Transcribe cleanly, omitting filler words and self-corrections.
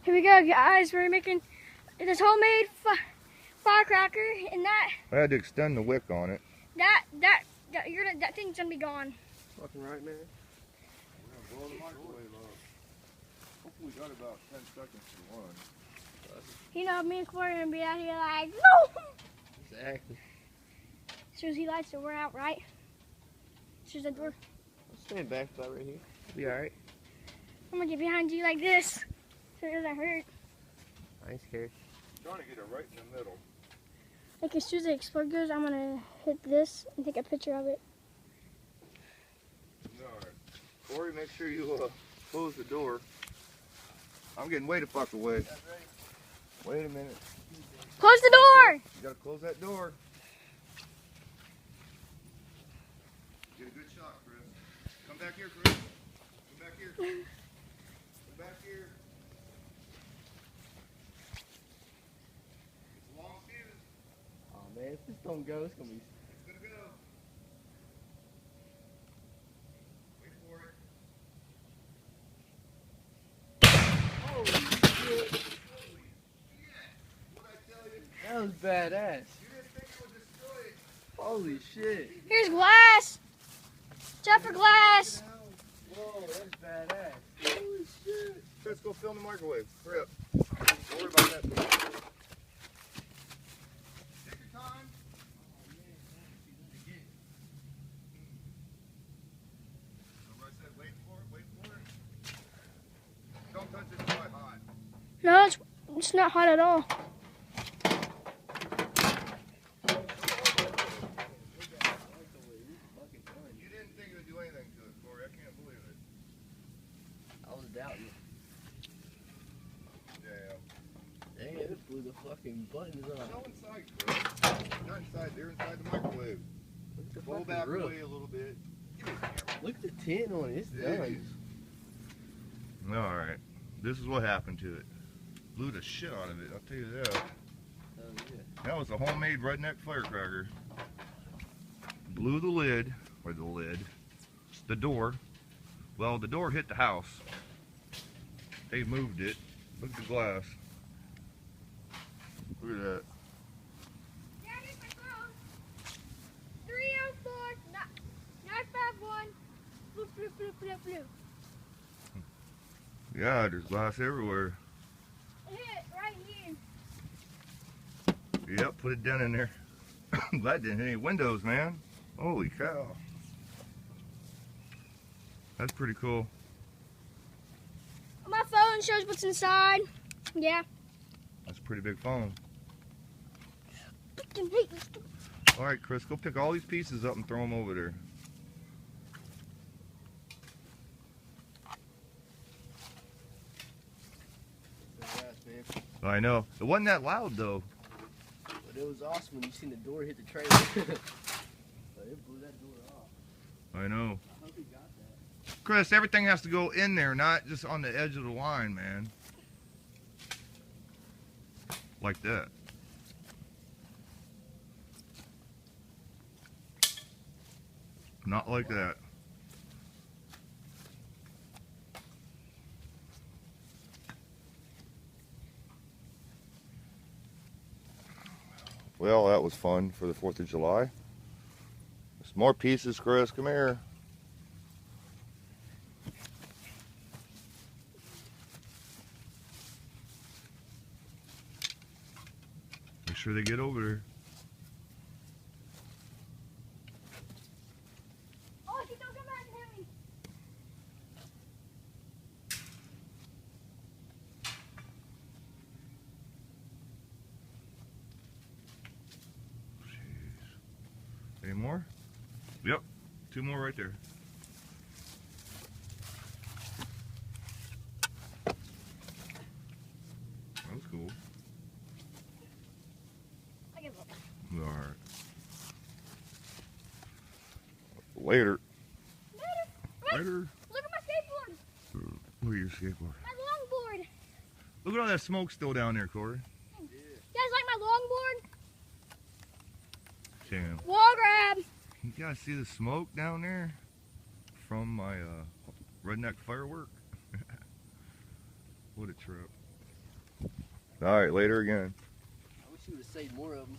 Here we go, guys. We're making this homemade firecracker, and that. I had to extend the wick on it. That thing's gonna be gone. Fucking right, man. We're gonna blow the microwave up. Hopefully, we got about 10 seconds for one. You know, me and Corey are gonna be out here like, no! Exactly. As soon as he lights it, we're out, right? As soon as the door. I'll stand back about right here. Be alright. I'm gonna get behind you like this, so it doesn't hurt. I ain't scared. I'm trying to get it right in the middle. Like as soon as the explode goes, I'm gonna hit this and take a picture of it. Alright. Corey, make sure you close the door. I'm getting way the fuck away. Wait a minute. Close the door! You gotta close that door. Get a good shot, Chris. Come back here, Chris. Come back here. Come back here. It's a long fuse. Oh man, if this don't go, it's gonna be. It's gonna go. Wait for it. Holy shit! What'd I tell you? That was badass. You didn't think it would destroy it. Holy shit! Here's glass! Jeff for glass! Whoa, that's badass. Holy shit. Chris, go fill in the microwave. Hurry up. Don't worry about that. Take your time. Remember I said wait for it, wait for it. Don't touch it, it's quite hot. No, it's not hot at all. You didn't think it would do anything to it, Corey. I can't believe it. I was doubting it. Yeah. Dang, it blew the fucking buttons No off. inside, Chris. Not inside. They're inside the microwave. Look at the Pull fucking back roof. away a little bit. Give me the camera. Look at the tin on it. It's done. Alright. This is what happened to it. Blew the shit out of it, I'll tell you that. Oh yeah. That was a homemade redneck firecracker. Blew the lid, or the door. Well, the door hit the house. They moved it. Look at the glass. Look at that. Yeah, here's my phone. 304 951 blue, blue, blue, blue, blue. Yeah, there's glass everywhere. It hit right here. Yep, put it down in there. I'm glad it didn't hit any windows, man. Holy cow. That's pretty cool. My phone shows what's inside. Yeah. That's a pretty big phone. Fucking hate this. Alright, Chris, go pick all these pieces up and throw them over there. Badass, man. I know. It wasn't that loud, though. But it was awesome when you seen the door hit the trailer. But it blew that door off. I know. I hope he got that. Chris, everything has to go in there, not just on the edge of the line, man. Like that. Not like that. Well, that was fun for the 4th of July. There's more pieces, Chris. Come here. Make sure they get over there. Oh, she don't come back and hit me. Any more? Yep, 2 more right there. That was cool. I give up. Alright. Later. Later. Look at my skateboard. Look at your skateboard. My longboard. Look at all that smoke still down there, Corey. You guys like my longboard? Damn. Wall grab. You guys see the smoke down there from my redneck firework? What a trip. All right, later again. I wish you would have saved more of them.